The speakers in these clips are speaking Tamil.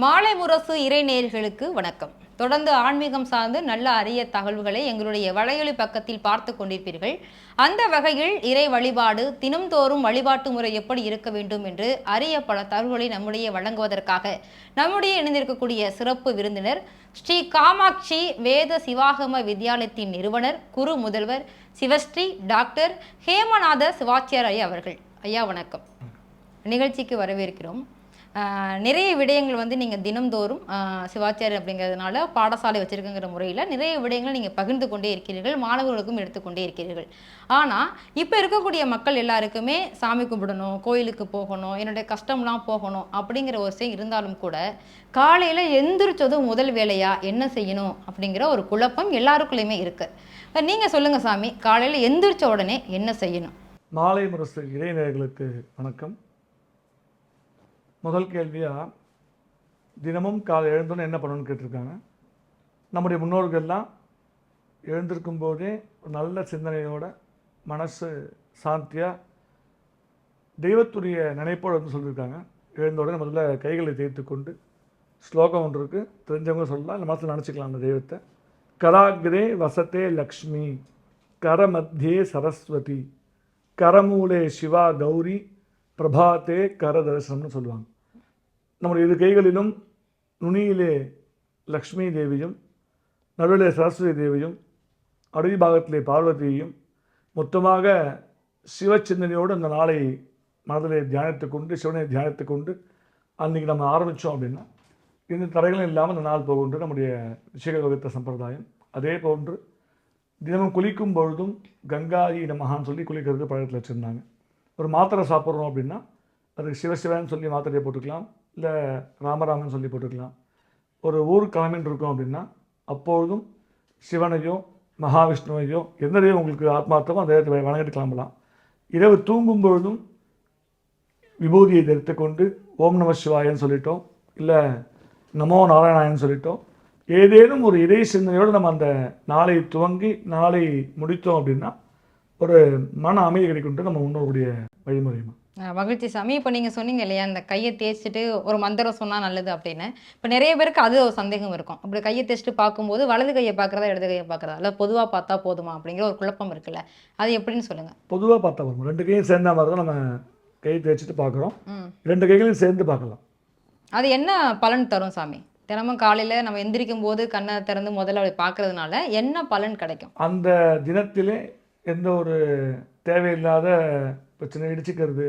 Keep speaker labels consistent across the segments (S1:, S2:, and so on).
S1: மாலை முரசு இறை நேயர்களுக்கு வணக்கம். தொடர்ந்து ஆன்மீகம் சார்ந்து நல்ல அரிய தகவல்களை எங்களுடைய வலையொலி பக்கத்தில் பார்த்து கொண்டிருப்பீர்கள். அந்த வகையில் இறை வழிபாடு தினம்தோறும் வழிபாட்டு முறை எப்படி இருக்க வேண்டும் என்று அரிய பல தகவல்களை நம்முடைய வழங்குவதற்காக நம்முடைய இணைந்திருக்கக்கூடிய சிறப்பு விருந்தினர் ஸ்ரீ காமாட்சி வேத சிவாகம வித்யாலயத்தின் நிறுவனர் குரு முதல்வர் சிவஸ்ரீ டாக்டர் ஹேமநாத சிவாச்சார் ஐயா அவர்கள். ஐயா வணக்கம். நிகழ்ச்சிக்கு வரவேற்கிறோம். நிறைய விடயங்கள் வந்து நீங்கள் தினம்தோறும் சிவாச்சாரியர் அப்படிங்கிறதுனால பாடசாலை வச்சுருக்குங்கிற முறையில் நிறைய விடயங்களை நீங்கள் பகிர்ந்து கொண்டே இருக்கிறீர்கள், மாணவர்களுக்கும் எடுத்துக்கொண்டே இருக்கிறீர்கள். ஆனால் இப்போ இருக்கக்கூடிய மக்கள் எல்லாருக்குமே சாமி கும்பிடணும், கோயிலுக்கு போகணும், என்னுடைய கஷ்டம்லாம் போகணும் அப்படிங்கிற ஒரு விஷயம் இருந்தாலும் கூட காலையில் எந்திரிச்சதும் முதல் வேலையாக என்ன செய்யணும் அப்படிங்கிற ஒரு குழப்பம் எல்லாருக்குள்ளேயுமே இருக்குது. நீங்கள் சொல்லுங்கள் சாமி, காலையில் எந்திரிச்ச உடனே என்ன செய்யணும்?
S2: மாலை முரசு இளைஞர்களுக்கு வணக்கம். முதல் கேள்வியாக தினமும் காலை எழுந்தோன்னு என்ன பண்ணணும்னு கேட்டிருக்காங்க. நம்முடைய முன்னோர்கள்லாம் எழுந்திருக்கும் போதே ஒரு நல்ல சிந்தனையோட மனசு சாந்தியாக தெய்வத்துடைய நினைப்போடு வந்து சொல்லியிருக்காங்க. எழுந்த உடனே முதல்ல கைகளை தேய்த்து கொண்டு ஸ்லோகம் ஒன்று இருக்குது, தெரிஞ்சவங்க சொல்லலாம், இல்லை மனசில் நினச்சிக்கலாம் அந்த தெய்வத்தை. கராகிரே வசத்தே லக்ஷ்மி, கரமத்தியே சரஸ்வதி, கரமூலே சிவா கௌரி, பிரபாத்தே கர தரிசனம்னு சொல்லுவாங்க. நம்முடைய இரு கைகளிலும் நுனியிலே லக்ஷ்மி தேவியும், நடுவிலே சரஸ்வதி தேவியும், அடிபாகத்திலே பார்வதியையும், மொத்தமாக சிவச்சிந்தனையோடு அந்த நாளை மனதிலே தியானித்து கொண்டு, சிவனை தியானித்து கொண்டு அன்றைக்கி நம்ம ஆரம்பித்தோம் அப்படின்னா இந்த தடைகளும் இல்லாமல் அந்த நாள் போகின்ற நம்முடைய ரிஷிகள் வகுத்த சம்பிரதாயம். அதே போன்று தினமும் குளிக்கும் பொழுதும் கங்காயி நமகான்னு சொல்லி குளிக்கிறது பழக்கத்தில் வச்சுருந்தாங்க. ஒரு மாத்திரை சாப்பிட்றோம் அப்படின்னா அதுக்கு சிவசிவன்னு சொல்லி மாத்திரையை போட்டுக்கலாம், இல்லை ராமராமன் சொல்லி போட்டுக்கலாம். ஒரு ஊருக்கு கிளம்பின்னு இருக்கோம் அப்படின்னா அப்பொழுதும் சிவனையோ மகாவிஷ்ணுவையோ எந்த தெய்வம் உங்களுக்கு ஆத்மார்த்தமோ அந்த தெய்வத்தை வணங்கிட்டு கிளம்பலாம். இரவு தூங்கும் பொழுதும் விபூதியை தரித்து கொண்டு ஓம் நம சிவாயன்னு சொல்லிட்டோம், இல்லை நமோ நாராயணாயன்னு சொல்லிட்டோம், ஏதேனும் ஒரு இறை சிந்தனையோடு நம்ம அந்த நாளை துவங்கி நாளை முடித்தோம் அப்படின்னா ஒரு மன அமைதி கிடைக்கும்ட்டு நம்ம முன்னோருடைய வழிமுறையுமா.
S1: மகிழ்ச்சி சாமி. இப்போ நீங்கள் சொன்னீங்க இல்லையா, அந்த கையை தேய்ச்சிட்டு ஒரு மந்திரம் சொன்னால் நல்லது அப்படின்னு. இப்போ நிறைய பேருக்கு அது ஒரு சந்தேகம் இருக்கும். அப்படி கையை தேய்ச்சிட்டு பார்க்கும்போது வலது கையை பார்க்குறதா இடது கையை பார்க்குறதா, இல்லை பொதுவாக பார்த்தா போதுமா அப்படிங்கிற ஒரு குழப்பம் இருக்குல்ல, அது எப்படின்னு சொல்லுங்கள்.
S2: பொதுவாக பார்த்தா வரும், ரெண்டு கையும் சேர்ந்த மாதிரி தான் நம்ம கையை தேய்ச்சிட்டு பார்க்குறோம், ரெண்டு கைகளையும் சேர்ந்து பார்க்கலாம். அது
S1: என்ன பலன் தரும் சாமி? தினமும் காலையில் நம்ம எந்திரிக்கும் போது கண்ணை திறந்து முதல்ல அப்படி பார்க்கறதுனால என்ன பலன் கிடைக்கும்?
S2: அந்த தினத்திலே எந்த ஒரு தேவையில்லாத பிரச்சனை, இடிச்சிக்கிறது,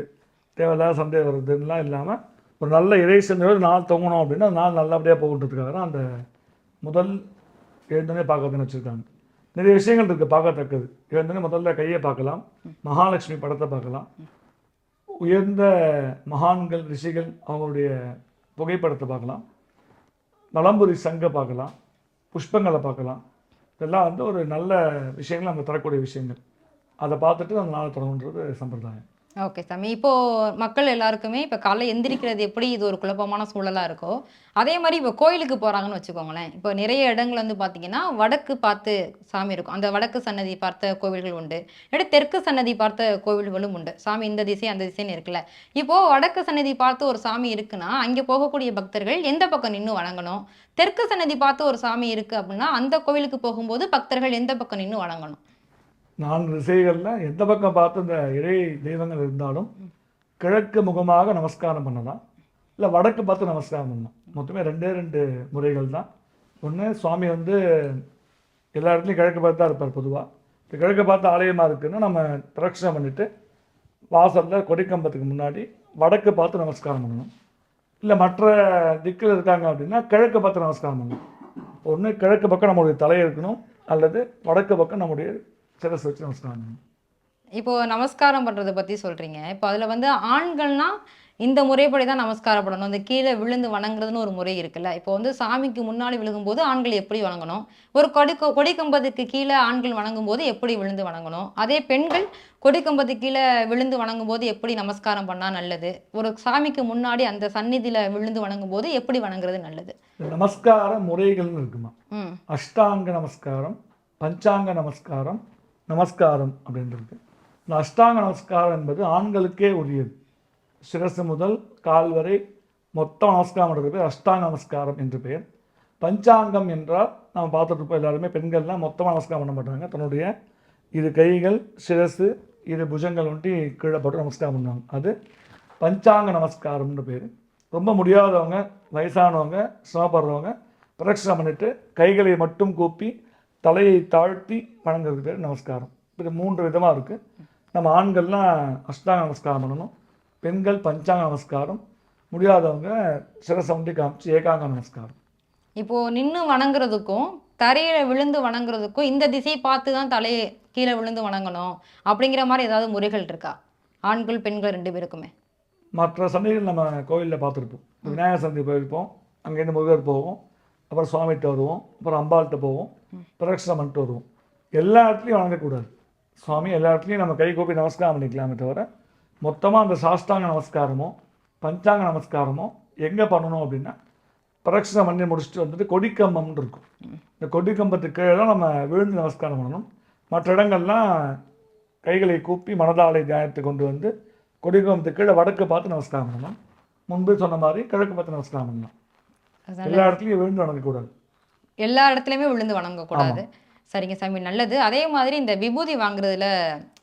S2: தேவையில்லாத சந்தேகம் வருதுலாம் இல்லாமல் ஒரு நல்ல இறை சிந்தனையோடு நாள் தூங்கணும் அப்படின்னா நாள் நல்லபடியாக போகின்றதுக்காக தான் அந்த முதல் எழுந்தோடனே பார்க்கறதுன்னு வச்சுருக்காங்க. நிறைய விஷயங்கள் இருக்குது பார்க்கத்தக்கது. எழுந்தோடனே முதல்ல கையை பார்க்கலாம், மகாலட்சுமி படத்தை பார்க்கலாம், உயர்ந்த மகான்கள் ரிஷிகள் அவங்களுடைய புகைப்படத்தை பார்க்கலாம், நலம்புரி சங்கை பார்க்கலாம், புஷ்பங்களை பார்க்கலாம். இதெல்லாம் வந்து ஒரு நல்ல விஷயங்கள் நம்ம தரக்கூடிய விஷயங்கள். அதை பார்த்துட்டு அந்த நாளை தொடங்குன்றது சம்பிரதாயம்.
S1: ஓகே சாமி. இப்போது மக்கள் எல்லாருக்குமே இப்போ காலைல எந்திரிக்கிறது எப்படி இது ஒரு குழப்பமான சூழலாக இருக்கோ, அதே மாதிரி இப்போ கோயிலுக்கு போகிறாங்கன்னு வச்சுக்கோங்களேன். இப்போ நிறைய இடங்கள் வந்து பார்த்திங்கன்னா வடக்கு பார்த்து சாமி இருக்கும். அந்த வடக்கு சன்னதி பார்த்த கோவில்கள் உண்டு, இல்லாட்டி தெற்கு சன்னதி பார்த்த கோவில்களும் உண்டு. சாமி இந்த திசை அந்த திசைன்னு இருக்குல்ல. இப்போது வடக்கு சன்னதி பார்த்து ஒரு சாமி இருக்குன்னா அங்கே போகக்கூடிய பக்தர்கள் எந்த பக்கம் நின்று வணங்கணும்? தெற்கு சன்னதி பார்த்து ஒரு சாமி இருக்குது அப்படின்னா அந்த கோவிலுக்கு போகும்போது பக்தர்கள் எந்த பக்கம் நின்று வணங்கணும்?
S2: 4 திசைகளில் எந்த பக்கம் பார்த்து இந்த இறை தெய்வங்கள் இருந்தாலும் கிழக்கு முகமாக நமஸ்காரம் பண்ணலாம், இல்லை வடக்கு பார்த்து நமஸ்காரம் பண்ணலாம். மொத்தமே 2 முறைகள் தான். ஒன்று, சுவாமி வந்து எல்லா இடத்துலையும் கிழக்கு பார்த்து தான் இருப்பார் பொதுவாக. இப்போ கிழக்கு பார்த்து ஆலயமாக இருக்குதுன்னா நம்ம பிரதட்சணை பண்ணிவிட்டு வாசலில் கொடிக்கம்பத்துக்கு முன்னாடி வடக்கு பார்த்து நமஸ்காரம் பண்ணணும். இல்லை மற்ற திக்கில் இருக்காங்க அப்படின்னா கிழக்கு பார்த்து நமஸ்காரம் பண்ணணும். ஒன்று கிழக்கு பக்கம் நம்மளுடைய தலை இருக்கணும், அல்லது வடக்கு பக்கம் நம்முடைய சிரஸ் வச்சு நமஸ்காரம் பண்ணணும்.
S1: இப்போது நமஸ்காரம் பண்ணுறதை பற்றி சொல்கிறீங்க. இப்போ அதில் வந்து ஆண்கள்னால் இந்த முறைப்படி தான் நமஸ்காரம் பண்ணணும், இந்த கீழே விழுந்து வணங்குறதுன்னு ஒரு முறை இருக்குல்ல. இப்போ வந்து சாமிக்கு முன்னாடி விழுகும்போது ஆண்கள் எப்படி வணங்கணும், ஒரு கொடிக்கம்பத்துக்கு கீழே ஆண்கள் வணங்கும் போது எப்படி விழுந்து வணங்கணும், அதே பெண்கள் கொடிக்கம்பத்துக்கு கீழே விழுந்து வணங்கும் போது எப்படி நமஸ்காரம் பண்ணால் நல்லது, ஒரு சாமிக்கு முன்னாடி அந்த சந்நிதியில் விழுந்து வணங்கும் போது எப்படி வணங்குறது நல்லது?
S2: நமஸ்கார முறைகள்னு இருக்குமா. அஷ்டாங்க நமஸ்காரம், பஞ்சாங்க நமஸ்காரம், நமஸ்காரம் அப்படின்றது. இந்த அஷ்டாங்க நமஸ்காரம் என்பது ஆண்களுக்கே உரியது. சிரசு முதல் கால் வரை மொத்தம் நமஸ்காரம் பண்ணுறது பேர் அஷ்டாங்க நமஸ்காரம் என்று பெயர். பஞ்சாங்கம் என்றால் நம்ம பார்த்துட்டு இருப்போம் எல்லாருமே, பெண்கள்லாம் மொத்தமாக நமஸ்காரம் பண்ண மாட்டாங்க. தன்னுடைய இரு கைகள், சிரசு, இரு புஜங்கள் ஒட்டி கீழே போட்டு நமஸ்காரம் பண்ணுவாங்க. அது பஞ்சாங்க நமஸ்காரம்னு பேர். ரொம்ப முடியாதவங்க, வயசானவங்க, சிரமப்படுறவங்க பிரதட்சணம் பண்ணிட்டு கைகளை மட்டும் கூப்பி தலையை தாழ்த்தி வணங்குறது பேர் நமஸ்காரம். இது 3 விதமாக இருக்குது. நம்ம ஆண்கள்லாம் அஷ்டாங்க நமஸ்காரம் பண்ணணும், பெண்கள் பஞ்சாங்க நமஸ்காரம், முடியாதவங்க சிரசை ஒண்டி காமிச்சு ஏகாங்க நமஸ்காரம்.
S1: இப்போ நின்று வணங்குறதுக்கும் தரையில விழுந்து வணங்குறதுக்கும் இந்த திசை பார்த்து தான் தலையை கீழே விழுந்து வணங்கணும் அப்படிங்கிற மாதிரி ஏதாவது முறைகள் இருக்கா ஆண்கள் பெண்கள் 2 பேருக்குமே?
S2: மற்ற சந்தைகள் நம்ம கோயிலில் பார்த்துருப்போம். விநாயகர் சந்தை போயிருப்போம், அங்கேருந்து முருகர் போவோம், அப்புறம் சுவாமிகிட்ட வருவோம், அப்புறம் அம்பாள்கிட்ட போவோம், பிரதட்சணம் பண்ணிட்டு வருவோம். எல்லா இடத்துலையும் வணங்கக்கூடாது சுவாமி. எல்லா இடத்துலையும் நம்ம கை கூப்பி நமஸ்காரம் பண்ணிக்கலாமே தவிர மொத்தமாக அந்த சாஷ்டாங்க நமஸ்காரமோ பஞ்சாங்க நமஸ்காரமோ எங்கே பண்ணணும் அப்படின்னா, பிரதட்சணம் பண்ணி முடிச்சுட்டு வந்துட்டு கொடிக்கம்பம்னு இருக்கும். இந்த கொடிக்கம்பத்துக்கு கீழே தான் நம்ம விழுந்து நமஸ்காரம் பண்ணணும். மற்ற இடங்கள்லாம் கைகளை கூப்பி மனதாலை தியானத்தை கொண்டு வந்து கொடிக்கம்பத்துக்கு கீழே வடக்கு பார்த்து நமஸ்காரம் பண்ணணும். முன்பு சொன்ன மாதிரி கிழக்கு பார்த்து நமஸ்காரம் பண்ணலாம். எல்லா இடத்துலையும் விழுந்து வணங்கக்கூடாது.
S1: எல்லா இடத்துலையுமே விழுந்து வணங்கக்கூடாது. சரிங்க சாமி, நல்லது. அதே மாதிரி இந்த விபூதி வாங்குறதுல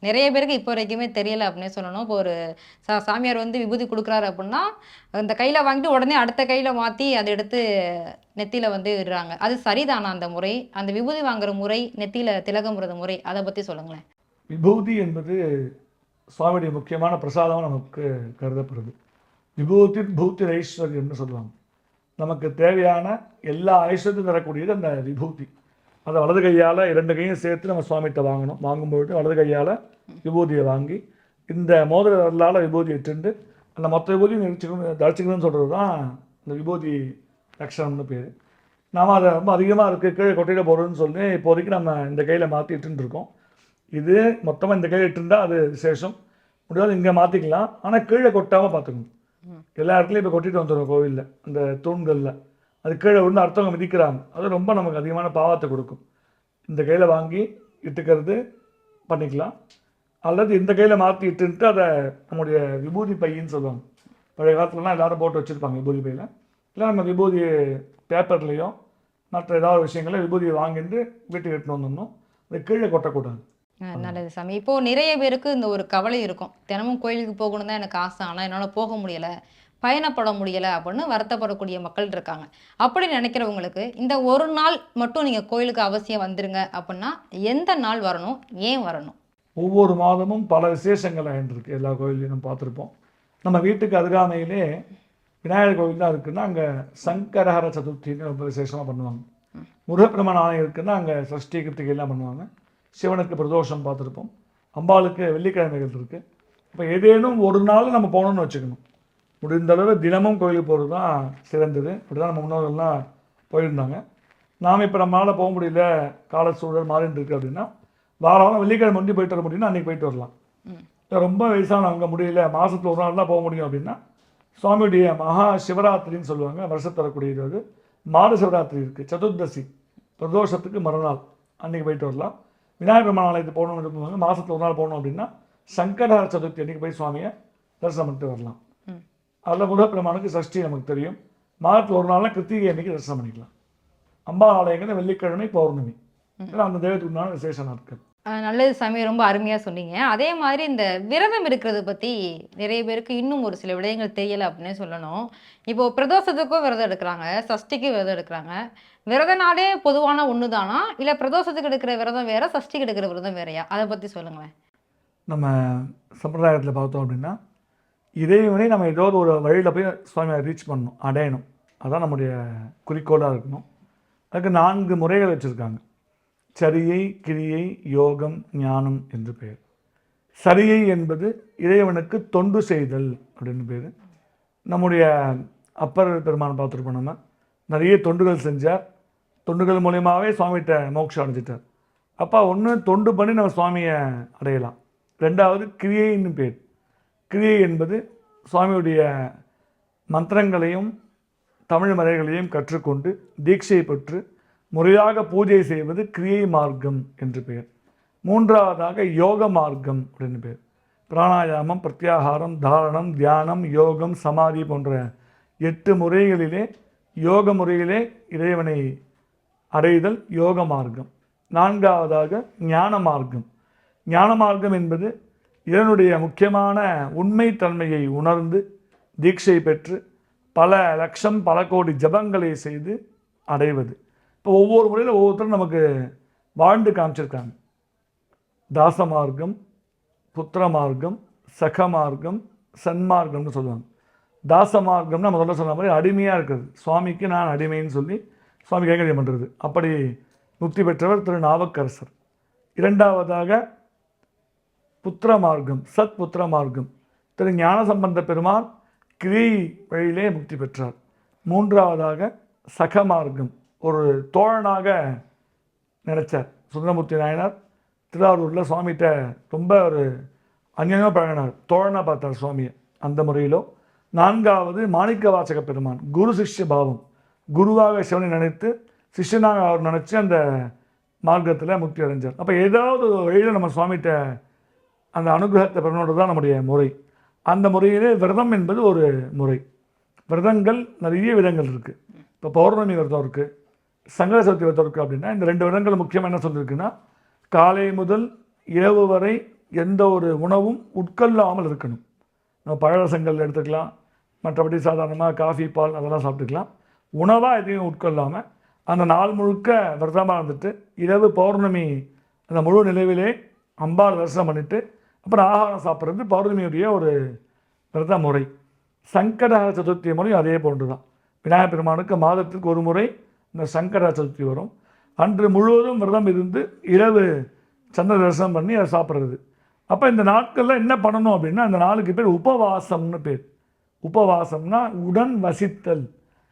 S1: நிறைய பேருக்கு இப்போ வரைக்குமே தெரியல அப்படின்னு சொல்லணும். இப்போ ஒரு சாமியார் வந்து விபூதி கொடுக்குறாரு அப்படின்னா அந்த கையில் வாங்கிட்டு உடனே அடுத்த கையில் மாற்றி அதை எடுத்து நெத்தியில் வந்து இடுறாங்க. அது சரிதானா அந்த முறை? அந்த விபூதி வாங்குற முறை, நெத்தியில் திலகமுறது முறை, அதை பற்றி சொல்லுங்களேன்.
S2: விபூதி என்பது சுவாமியுடைய முக்கியமான பிரசாதமாக நமக்கு கருதப்படுது. விபூதி பூத்தி ஐஸ்வர்யம்னு சொல்லுவாங்க. நமக்கு தேவையான எல்லா ஐஸ்வர்யத்தையும் தரக்கூடியது அந்த விபூதி. அதை வலது கையால் 2 கையும் சேர்த்து நம்ம சுவாமிகிட்ட வாங்கணும். வாங்கும்பொழுது வலது கையால் விபூதியை வாங்கி இந்த மோதிர விரலால் விபூதி இட்டுண்டு அந்த மொத்த விபூதியும் தரிச்சிக்கணும்னு சொல்கிறது தான் இந்த விபூதி லட்சணம்னு பேர். நாம் அதை ரொம்ப அதிகமாக இருக்குது கீழே கொட்டையில் போடுறோன்னு சொல்லி இப்போதைக்கு நம்ம இந்த கையில் மாற்றி இட்டுருக்கோம். இது மொத்தமாக இந்த கையில் இட்டுருந்தா அது விசேஷம். முடியாது இங்கே மாற்றிக்கலாம், ஆனால் கீழே கொட்டாமல் பார்த்துக்கணும். எல்லா இடத்துலையும் இப்போ கொட்டிட்டு வந்துடும் கோவிலில் அந்த தூண்களில். அது கீழே விழுந்து அடுத்தவங்க மிதிக்கிறாங்க, அது ரொம்ப நமக்கு அதிகமான பாவத்தை கொடுக்கும். இந்த கையில் வாங்கி இட்டுக்கிறது பண்ணிக்கலாம், அல்லது இந்த கையில் மாற்றி இட்டுன்ட்டு அதை நம்முடைய விபூதி பையின்னு சொல்லுவாங்க. பழைய காலத்துலலாம் எல்லோரும் போட்டு வச்சுருப்பாங்க விபூதி பையில். இல்லை நம்ம விபூதி பேப்பர்லேயோ மற்ற ஏதாவது விஷயங்கள விபூதியை வாங்கிட்டு வீட்டுக்கு எடுத்துன்னு வந்துடணும். அது கீழே கொட்டக்கூடாது.
S1: நல்லது சாமி. இப்போ நிறைய பேருக்கு இந்த ஒரு கவலை இருக்கும், தினமும் கோயிலுக்கு போகணும் தான் எனக்கு ஆசை, ஆனால் என்னால் போக முடியலை, பயணப்பட முடியலை அப்படின்னு வருத்தப்படக்கூடிய மக்கள் இருக்காங்க. அப்படி நினைக்கிறவங்களுக்கு இந்த ஒரு நாள் மட்டும் நீங்கள் கோயிலுக்கு அவசியம் வந்துருங்க அப்படின்னா எந்த நாள் வரணும், ஏன் வரணும்?
S2: ஒவ்வொரு மாதமும் பல விசேஷங்கள் ஆகிட்டுருக்கு. எல்லா கோயிலையும் நம்ம பார்த்துருப்போம். நம்ம வீட்டுக்கு அருகாமையிலே விநாயகர் கோவில் தான் இருக்குன்னா அங்கே சங்கரஹர சதுர்த்தின்னு ரொம்ப விசேஷமாக பண்ணுவாங்க. முருகப்பெருமான் ஆலயம் இருக்குன்னா அங்கே சஷ்டி கிருத்திகைலாம் பண்ணுவாங்க. சிவனுக்கு பிரதோஷம் பார்த்துருப்போம். அம்பாளுக்கு வெள்ளிக்கிழமைகள் இருக்குது. இப்போ ஏதேனும் ஒரு நாள் நம்ம போகணுன்னு வச்சுக்கணும். முடிந்தளவு தினமும் கோயிலுக்கு போகிறது தான் சிறந்தது. அப்படி தான் நம்ம முன்னோர்கள்லாம் போயிருந்தாங்க. நாம் இப்போ நம்மளால் போக முடியல, கால சூழல் மாறிட்டு இருக்குது அப்படின்னா வாரம் வெள்ளிக்கிழமை முந்தி போயிட்டு வர முடியும்னா அன்றைக்கி போயிட்டு வரலாம். ரொம்ப வயசானவங்க முடியல, மாதத்தில் ஒரு நாள் தான் போக முடியும் அப்படின்னா சுவாமியுடைய மகா சிவராத்திரின்னு சொல்லுவாங்க. வருஷத்து வரக்கூடியது அது. மாத சிவராத்திரி இருக்குது, சதுர்தசி பிரதோஷத்துக்கு மறுநாள் அன்றைக்கி போயிட்டு வரலாம். விநாயகர் பெருமான் ஆலயத்துக்கு போகணும்னு விரும்புவாங்க, மாதத்தில் ஒரு நாள் போகணும் அப்படின்னா சங்கடஹர சதுர்த்தி அன்றைக்கி போய் சுவாமியை தரிசனம் பண்ணிட்டு வரலாம். அதில் முருகப்பெருமானுக்கு சஷ்டி நமக்கு தெரியும். மாதத்தில் ஒரு நாளில் கிருத்திகை அன்றைக்கி தரிசனம் பண்ணிக்கலாம். அம்பா ஆலயங்கள் வெள்ளிக்கிழமை பௌர்ணமி, அந்த தெய்வத்துக்குண்டான விசேஷ நாட்கள்.
S1: நல்லது சாமி, ரொம்ப அருமையாக சொன்னீங்க. அதே மாதிரி இந்த விரதம் இருக்கிறத பற்றி நிறைய பேருக்கு இன்னும் ஒரு சில விடயங்கள் தெரியலை அப்படின்னே சொல்லணும். இப்போது பிரதோஷத்துக்கும் விரதம் எடுக்கிறாங்க, சஷ்டிக்கும் விரதம் எடுக்கிறாங்க. விரதனாலே பொதுவான ஒன்று தானா, இல்லை பிரதோஷத்துக்கு எடுக்கிற விரதம் வேற, சஷ்டிக்கு எடுக்கிற விரதம் வேறையா? அதை பற்றி சொல்லுங்களேன்.
S2: நம்ம சம்பிரதாயத்தில் பார்த்தோம் அப்படின்னா இறைவனை நம்ம ஏதோ ஒரு வழியில் போய் சுவாமியை ரீச் பண்ணணும், அடையணும். அதுதான் நம்முடைய குறிக்கோளாக இருக்கணும். அதுக்கு 4 முறைகள் வச்சுருக்காங்க. சரியை, கிரியை, யோகம், ஞானம் என்று பெயர். சரியை என்பது இறைவனுக்கு தொண்டு செய்தல் அப்படின்னு பேர். நம்முடைய அப்பர் பெருமான் பார்த்துருப்போம். நம்ம நிறைய தொண்டுகள் செஞ்சார். தொண்டுகள் மூலியமாகவே சுவாமிகிட்ட மோட்சம் அடைஞ்சிட்டார். அப்போ ஒன்று தொண்டு பண்ணி நம்ம சுவாமியை அடையலாம். 2வது கிரியைன்னு பேர். கிரியை என்பது சுவாமியுடைய மந்திரங்களையும் தமிழ் மறைகளையும் கற்றுக்கொண்டு தீட்சை பெற்று முறையாக பூஜை செய்வது கிரியை மார்க்கம் என்று பெயர். 3வதாக யோக மார்க்கம் அப்படின்னு பேர். பிராணாயாமம், பிரத்யாகாரம், தாரணம், தியானம், யோகம், சமாதி போன்ற 8 முறைகளிலே யோக முறையிலே இறைவனை அடைதல் யோக மார்க்கம். 4வதாக ஞான மார்க்கம். ஞான மார்க்கம் என்பது இதனுடைய முக்கியமான உண்மைத்தன்மையை உணர்ந்து தீட்சை பெற்று பல லட்சம் பல கோடி ஜபங்களை செய்து அடைவது. இப்போ ஒவ்வொரு முறையில் ஒவ்வொருத்தரும் நமக்கு வாழ்ந்து காமிச்சிருக்காங்க. தாச மார்க்கம், புத்திர மார்க்கம், சக மார்க்கம், சன்மார்க்கம்னு சொல்லுவாங்க. தாச மார்க்கம்னா முதல்ல சொன்ன மாதிரி அடிமையாக இருக்கிறது. சுவாமிக்கு நான் அடிமைன்னு சொல்லி சுவாமி கைங்கரியம் பண்ணுறது. அப்படி முக்தி பெற்றவர் திரு நாவுக்கரசர். 2வதாக புத்திர மார்க்கம், சத் புத்திர மார்க்கம். திரு ஞானசம்பந்த பெருமான் கிரி வழியிலே முக்தி பெற்றார். 3வதாக சக மார்க்கம், ஒரு தோழனாக நினைச்சார். சுந்தரமூர்த்தி நாயனார் திருவாரூரில் சுவாமிகிட்ட ரொம்ப ஒரு அந்நியமாக பழகினார், தோழனாக பார்த்தார் சுவாமியை. அந்த முறையிலோ 4வது மாணிக்க வாசக பெருமான், குரு சிஷ்ய பாவம். குருவாக சிவனை நினைத்து சிஷ்யனாக அவர் நினச்சி அந்த மார்க்கத்தில் முக்தி அடைஞ்சார். அப்போ ஏதாவது ஒரு வழியில் நம்ம சுவாமிகிட்ட அந்த அனுகிரகத்தை பெறணுன்றது தான் நம்முடைய முறை. அந்த முறையிலே விரதம் என்பது ஒரு முறை. விரதங்கள் நிறைய விதங்கள் இருக்குது. இப்போ பௌர்ணமி விரதம் இருக்குது, சங்கர சதுர்த்தி விரதம் இருக்குது. அப்படின்னா இந்த 2 விரதங்கள் முக்கியமாக என்ன சொல்லியிருக்குன்னா, காலை முதல் இரவு வரை எந்த ஒரு உணவும் உட்கொள்ளாமல் இருக்கணும். நம்ம பழரசங்கள் எடுத்துக்கலாம், மற்றபடி சாதாரணமாக காஃபி பால் அதெல்லாம் சாப்பிட்டுக்கலாம். உணவாக எதையும் உட்கொள்ளாமல் அந்த நாள் முழுக்க விரதமாக இருந்துட்டு இரவு பௌர்ணமி அந்த முழு நிலவிலே அம்பாள் தரிசனம் பண்ணிவிட்டு அப்புறம் ஆகாரம் சாப்பிட்றது பௌர்ணமியுடைய ஒரு விரத முறை. சங்கடஹர சதுர்த்தி முறையும் அதே போன்று தான். விநாயகர் பெருமானுக்கு மாதத்துக்கு ஒரு முறை இந்த சங்கடஹர சதுர்த்தி வரும். அன்று முழுவதும் விரதம் இருந்து இரவு சந்திர தரிசனம் பண்ணி அதை சாப்பிட்றது. அப்போ இந்த நாட்களில் என்ன பண்ணணும் அப்படின்னா, அந்த நாளுக்கு பேர் உபவாசம்னு பேர். உபவாசம்னா உடன் வசித்தல்.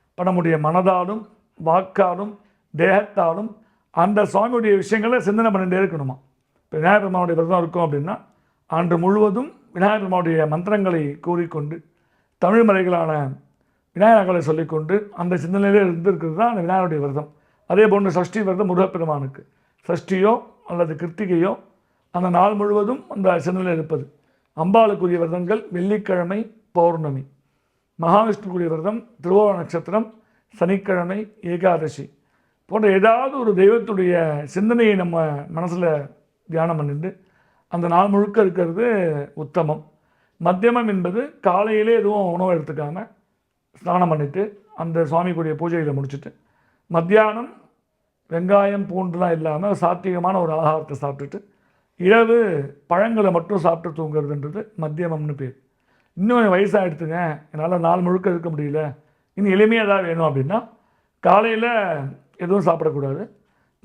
S2: இப்போ நம்முடைய மனதாலும் வாக்காலும் தேகத்தாலும் அந்த சுவாமியுடைய விஷயங்களை சிந்தனை பண்ணிகிட்டே இருக்கணுமா. இப்போ விநாயகர் பெருமானுடைய விரதம் இருக்கும் அப்படின்னா அன்று முழுவதும் விநாயகர் பெருமானுடைய மந்திரங்களை கூறிக்கொண்டு தமிழ் மறைகளான விநாயகர்களை சொல்லிக்கொண்டு அந்த சிந்தனையிலே இருந்திருக்கிறது தான் அந்த விநாயகருடைய விரதம். அதே போன்று சஷ்டி விரதம் முருகப்பெருமானுக்கு சஷ்டியோ அல்லது கிருத்திகையோ அந்த நாள் முழுவதும் அந்த சிந்தனையில் இருப்பது. அம்பாளுக்குரிய விரதங்கள் வெள்ளிக்கிழமை பௌர்ணமி, மகாவிஷ்ணுக்குரிய விரதம் திருவோண நட்சத்திரம், சனிக்கிழமை, ஏகாதசி போன்ற ஏதாவது ஒரு தெய்வத்துடைய சிந்தனையை நம்ம மனசில் தியானம் பண்ணிட்டு அந்த நாள் முழுக்க இருக்கிறது உத்தமம். மத்தியமம் என்பது காலையிலே எதுவும் உணவு எடுத்துக்காமல் ஸ்நானம் பண்ணிவிட்டு அந்த சுவாமிக்குரிய பூஜைகளை முடிச்சுட்டு மத்தியானம் வெங்காயம் பூண்டுலாம் இல்லாமல் சாத்வீகமான ஒரு ஆகாரத்தை சாப்பிட்டுட்டு இரவு பழங்களை மட்டும் சாப்பிட்டு தூங்குறதுன்றது மத்தியமம்னு பேர். இன்னும் வயசாக எடுத்துங்க, என்னால் நாள் முழுக்க இருக்க முடியல, இன்னும் எளிமையாக தான் வேணும் அப்படின்னா காலையில் எதுவும் சாப்பிடக்கூடாது,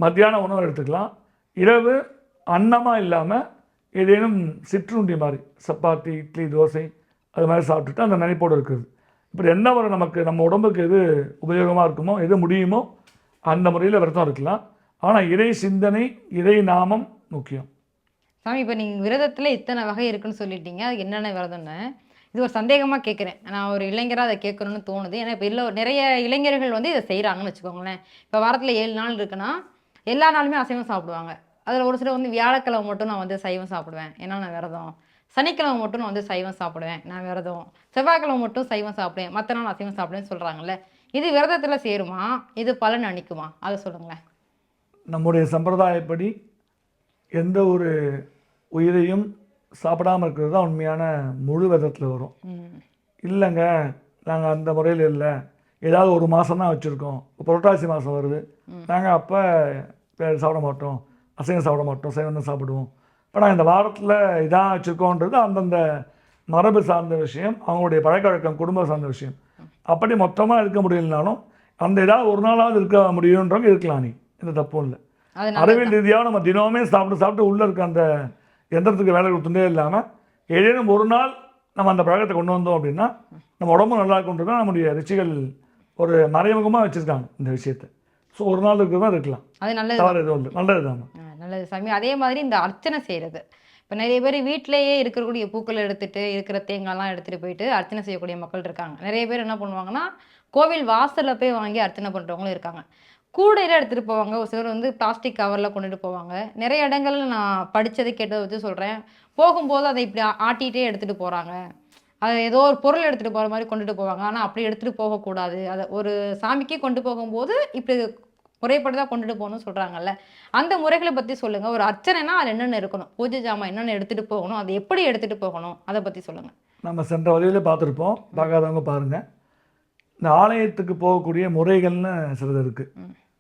S2: மத்தியானம் உணவு எடுத்துக்கலாம். இரவு அன்னமாக இல்லாமல் ஏதேனும் சிற்றுண்டி மாதிரி சப்பாத்தி, இட்லி, தோசை அது மாதிரி சாப்பிட்டுட்டு அந்த நினைப்போடு இருக்குது. இப்படி என்ன ஒரு நமக்கு நம்ம உடம்புக்கு எது உபயோகமாக இருக்குமோ எது முடியுமோ அந்த முறையில் விரதம் இருக்கலாம். ஆனால் இறை சிந்தனை, இறை நாமம் முக்கியம்.
S1: சாமி, இப்போ நீங்கள் விரதத்தில் இத்தனை வகை இருக்குன்னு சொல்லிட்டீங்க, அதுக்கு என்னென்ன விரதம்னு இது ஒரு சந்தேகமாக கேட்குறேன். நான் ஒரு இளைஞராக அதை கேட்கணும்னு தோணுது. ஏன்னா இப்போ நிறைய இளைஞர்கள் வந்து இதை செய்கிறாங்கன்னு வச்சுக்கோங்களேன். இப்போ வாரத்தில் 7 நாள் இருக்குன்னா எல்லா நாளுமே அசைவம் சாப்பிடுவாங்க. அதில் ஒரு சிலர் வந்து வியாழக்கிழமை மட்டும் நான் வந்து சைவம் சாப்பிடுவேன், ஏன்னா நான் விரதம். சனிக்கிழமை மட்டும் நான் வந்து சைவம் சாப்பிடுவேன், நான் விரதம். செவ்வாய்க்கிழமை மட்டும் சைவம் சாப்பிடுவேன், மற்ற நாள் அசைவம் சாப்பிடுவேன்னு சொல்கிறாங்கல்ல. இது விரதத்தில் சேருமா? இது பலன் அளிக்குமா? அதை சொல்லுங்களேன்.
S2: நம்முடைய சம்பிரதாயப்படி எந்த ஒரு உயிரையும் சாப்பிடாமல் இருக்கிறது தான் உண்மையான முழு விரதத்தில் வரும். இல்லைங்க நாங்கள் அந்த முறையில் இல்லை, ஏதாவது ஒரு மாதம் தான் வச்சுருக்கோம், புரட்டாசி மாதம் வருது, நாங்கள் அப்போ சாப்பிட மாட்டோம், அசைவம் சாப்பிட மாட்டோம், சைவம் தான் சாப்பிடுவோம். இப்போ நாங்கள் இந்த வாரத்தில் இதான் வச்சுருக்கோன்றது அந்தந்த மரபு சார்ந்த விஷயம், அவங்களுடைய பழக்க வழக்கம், குடும்ப சார்ந்த விஷயம். அப்படி மொத்தமாக இருக்க முடியலனாலும் அந்த ஏதாவது ஒரு நாளாவது இருக்க முடியுன்றவங்க இருக்கலாம், நீ எந்த தப்பும் இல்லை. அறிவியல் ரீதியாக நம்ம தினமுமே சாப்பிட்டு உள்ளே இருக்க அந்த எந்திரத்துக்கு வேலை கொடுத்துட்டே இல்லாமல் ஏதேனும் ஒரு நாள் நம்ம அந்த பழக்கத்தை கொண்டு வந்தோம் அப்படின்னா நம்ம உடம்பு நல்லா கொண்டுருக்கோம். நம்முடைய ருச்சிகள் ஒரு மறைமுகமாக வச்சுருக்காங்க இந்த விஷயத்தை. ஸோ ஒரு நாள் இருக்கிறதா இருக்கலாம், அது நல்லது, எதுவும் இல்லை, நல்லது தான்,
S1: நல்லது சாமி. அதே மாதிரி இந்த அர்ச்சனை செய்கிறது, இப்போ நிறைய பேர் வீட்டிலேயே இருக்கக்கூடிய பூக்களை எடுத்துகிட்டு இருக்கிற தேங்காய்லாம் எடுத்துகிட்டு போயிட்டு அர்ச்சனை செய்யக்கூடிய மக்கள் இருக்காங்க. நிறைய பேர் என்ன பண்ணுவாங்கன்னா கோவில் வாசலில் போய் வாங்கி அர்ச்சனை பண்ணுறவங்களும் இருக்காங்க. கூடையில் எடுத்துகிட்டு போவாங்க, ஒரு சிலர் வந்து பிளாஸ்டிக் கவரில் கொண்டுட்டு போவாங்க. நிறைய இடங்கள்ல நான் படித்ததை கேட்டதை வச்சு சொல்கிறேன், போகும்போது அதை இப்படி ஆட்டிகிட்டே எடுத்துகிட்டு போகிறாங்க. அது ஏதோ ஒரு பொருள் எடுத்துகிட்டு போகிற மாதிரி கொண்டுட்டு போவாங்க. ஆனால் அப்படி எடுத்துகிட்டு போகக்கூடாது. அதை ஒரு சாமிக்கே கொண்டு போகும்போது இப்படி முறைப்படி தான் கொண்டுட்டு போகணும்னு சொல்கிறாங்கல்ல, அந்த முறைகளை பற்றி சொல்லுங்கள். ஒரு அர்ச்சனைனா அது என்னென்ன இருக்கணும், பூஜை ஜாமான் என்னென்ன எடுத்துகிட்டு போகணும், அது எப்படி எடுத்துகிட்டு போகணும், அதை பற்றி சொல்லுங்கள்.
S2: நம்ம சென்ற வழியில் பார்த்துருப்போம், பார்க்காதவங்க பாருங்கள். இந்த ஆலயத்துக்கு போகக்கூடிய முறைகள்னு சிலது இருக்குது.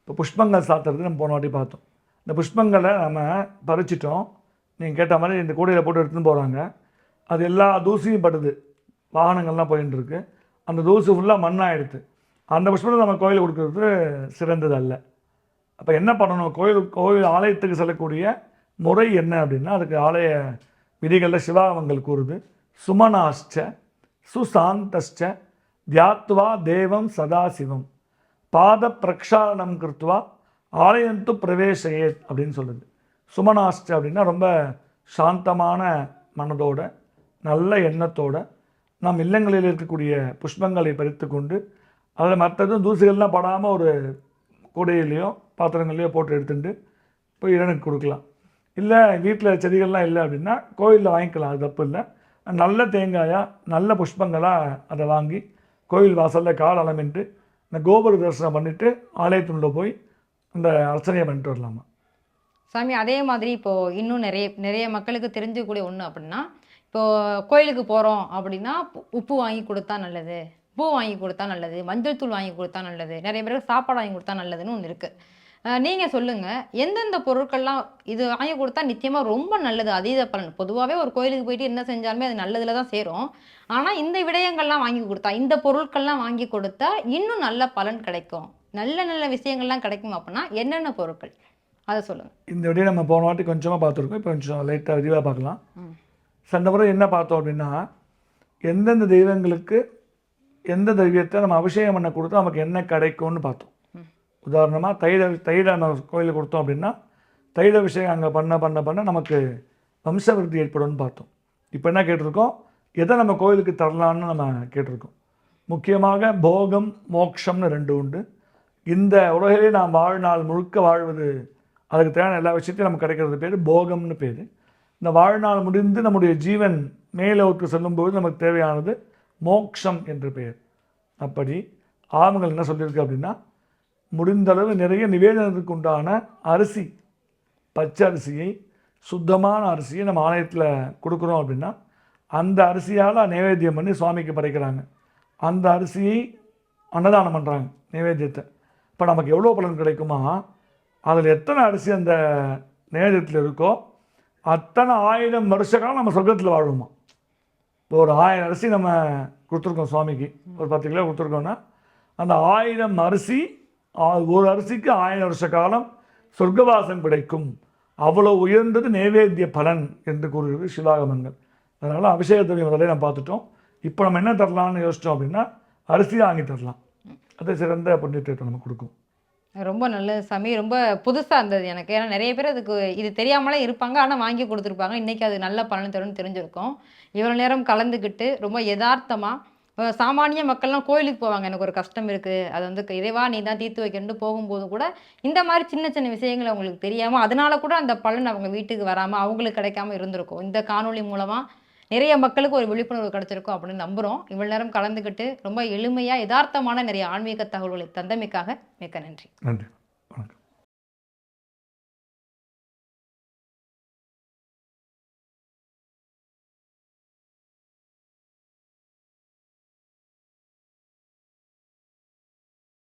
S2: இப்போ புஷ்பங்கள் சாத்துறது நம்ம போன வாட்டி பார்த்தோம். இந்த புஷ்பங்களை நம்ம பறிச்சிட்டோம். நீங்கள் கேட்ட மாதிரி இந்த கூடையில் போட்டு எடுத்துன்னு போகிறாங்க. அது எல்லா தூசியும் படுது, வாகனங்கள்லாம் போயின்னு இருக்கு. அந்த தூசு ஃபுல்லாக மண்ணாகிடுது. அந்த புஷ்பத்தை நம்ம கோயிலுக்கு கொடுக்குறது சிறந்தது அல்ல. அப்போ என்ன பண்ணணும், கோயில் ஆலயத்துக்கு செல்லக்கூடிய முறை என்ன அப்படின்னா, அதுக்கு ஆலய விதிகளில் சிவாகமங்கள் கூறுது. சுமனாஷ்ட சுசாந்தஷ்ட தியாத்வா தேவம் சதாசிவம் பாத பிரக்ஷாலனம் கிருத்வா ஆலயந்து பிரவேசையேத் அப்படின்னு சொல்லுது. சுமனாஷ்ட அப்படின்னா ரொம்ப சாந்தமான மனதோட நல்ல எண்ணத்தோட நாம் இல்லங்களில் இருக்கக்கூடிய புஷ்பங்களை பறித்து கொண்டு அதில் மற்றதும் தூசிகள்லாம் படாமல் ஒரு கூடையிலையோ பாத்திரங்கள்லையோ போட்டு எடுத்துட்டு போய் இறைவனுக்கு கொடுக்கலாம். இல்லை வீட்டில் செடிகள்லாம் இல்லை அப்படின்னா கோயிலில் வாங்கிக்கலாம், அது தப்பு இல்லை. நல்ல தேங்காயாக நல்ல புஷ்பங்களாக அதை வாங்கி கோயில் வாசலில் கால் அளமிட்டு இந்த கோபுர தரிசனம் பண்ணிவிட்டு ஆலயத்துள்ள போய் அந்த அர்ச்சனையை பண்ணிட்டு வரலாமா.
S1: சாமி, அதே மாதிரி இப்போது இன்னும் நிறைய மக்களுக்கு தெரிஞ்சக்கூடிய ஒன்று அப்படின்னா, இப்போது கோயிலுக்கு போகிறோம் அப்படின்னா உப்பு வாங்கி கொடுத்தா நல்லது, பூ வாங்கி கொடுத்தா நல்லது, மஞ்சள் தூள் வாங்கி கொடுத்தா நல்லது, நிறைய பேருக்கு சாப்பாடு வாங்கி கொடுத்தா நல்லதுன்னு ஒன்று இருக்குது. நீங்கள் சொல்லுங்கள், எந்தெந்த பொருட்கள்லாம் இது வாங்கி கொடுத்தா நிச்சயமாக ரொம்ப நல்லது, அதீத பலன். பொதுவாகவே ஒரு கோயிலுக்கு போயிட்டு என்ன செஞ்சாலுமே அது நல்லதில் தான் சேரும். ஆனால் இந்த விடயங்கள்லாம் வாங்கி கொடுத்தா, இந்த பொருட்கள்லாம் வாங்கி கொடுத்தா இன்னும் நல்ல பலன் கிடைக்கும், நல்ல நல்ல விஷயங்கள்லாம் கிடைக்கும் அப்படின்னா என்னென்ன பொருட்கள், அதை சொல்லுங்கள்.
S2: இந்த விடையை நம்ம போன வாட்டி கொஞ்சமாக பார்த்துருக்கோம், இப்போ கொஞ்சம் லைட்டாக விரிவாக பார்க்கலாம். சென்ற முறை என்ன பார்த்தோம் அப்படின்னா, எந்தெந்த தெய்வங்களுக்கு எந்த தெய்வத்தை நம்ம அபிஷேகம் பண்ண கொடுத்தா நமக்கு என்ன கிடைக்கும்னு பார்த்தோம். உதாரணமாக தைல நம்ம கோயிலுக்கு கொடுத்தோம் அப்படின்னா தைல விஷயம் அங்கே பண்ண நமக்கு வம்சவிருத்தி ஏற்படும்னு பார்த்தோம். இப்போ என்ன கேட்டிருக்கோம், எதை நம்ம கோயிலுக்கு தரலான்னு நம்ம கேட்டிருக்கோம். முக்கியமாக போகம் மோக்ஷம்னு 2 உண்டு. இந்த உலகிலே நாம் வாழ்நாள் முழுக்க வாழ்வது, அதுக்கு தேவையான எல்லா விஷயத்தையும் நமக்கு கிடைக்கிறது பேர் போகம்னு பேர். இந்த வாழ்நாள் முடிந்து நம்முடைய ஜீவன் மேலோக்கு செல்லும்போது நமக்கு தேவையானது மோக்ஷம் என்று பெயர். அப்படி ஆமங்கள் என்ன சொல்லியிருக்கு அப்படின்னா, முடிந்தளவு நிறைய நிவேதனத்துக்கு உண்டான அரிசி, பச்சை அரிசியை, சுத்தமான அரிசியை நம்ம ஆலயத்தில் கொடுக்குறோம் அப்படின்னா அந்த அரிசியால் நைவேத்தியம் பண்ணி சுவாமிக்கு படைக்கிறாங்க. அந்த அரிசியை அன்னதானம் பண்ணுறாங்க நைவேத்தியத்தை. இப்போ நமக்கு எவ்வளோ பலன் கிடைக்குமா, அதில் எத்தனை அரிசி அந்த நைவேத்தியத்தில் இருக்கோ அத்தனை 1000 வருஷ காலம் நம்ம சொர்க்கத்தில் வாழ்வோமா. இப்போ ஒரு 1000 அரிசி நம்ம கொடுத்துருக்கோம் சுவாமிக்கு, ஒரு 10 கிலோ கொடுத்துருக்கோன்னா அந்த 1000 அரிசி, ஒரு அரிசிக்கு 1000 வருஷ காலம் சொர்க்கவாசம் கிடைக்கும். அவ்வளோ உயர்ந்தது நைவேத்திய பலன் என்று கூறுகிறது சிவாகமங்கள். அதனால் அபிஷேகத்தை முதலே நம்ம பார்த்துட்டோம். இப்போ நம்ம என்ன தரலாம்னு யோசித்தோம் அப்படின்னா அரிசி வாங்கி தரலாம், அது சிறந்த புண்ணியத்தை நமக்கு கொடுக்கும்.
S1: ரொம்ப நல்லது சாமி, ரொம்ப புதுசாக இருந்தது எனக்கு. ஏன்னா நிறைய பேர் அதுக்கு இது தெரியாமலே இருப்பாங்க, ஆனால் வாங்கி கொடுத்துருப்பாங்க. இன்றைக்கி அது நல்ல பலன் தரும்னு தெரிஞ்சிருக்கும். இவ்வளோ நேரம் கலந்துக்கிட்டு ரொம்ப யதார்த்தமாக, சாமானிய மக்கள்லாம் கோயிலுக்கு போவாங்க, எனக்கு ஒரு கஷ்டம் இருக்குது, அது வந்து இறைவா நீ தான் தீர்த்து வைக்கணும்னு போகும்போது கூட இந்த மாதிரி சின்ன சின்ன விஷயங்கள் அவங்களுக்கு தெரியாமல், அதனால கூட அந்த பலன் அவங்க வீட்டுக்கு வராமல் அவங்களுக்கு கிடைக்காம இருந்திருக்கும். இந்த காணொளி மூலமாக நிறைய மக்களுக்கு ஒரு விழிப்புணர்வு கிடைச்சிருக்கும் அப்படின்னு நம்புகிறோம். இவ்வளோ நேரம் கலந்துக்கிட்டு ரொம்ப எளிமையாக யதார்த்தமான நிறைய ஆன்மீக தகவல்களை தந்தமைக்காக மிக்க நன்றி.
S2: நன்றி.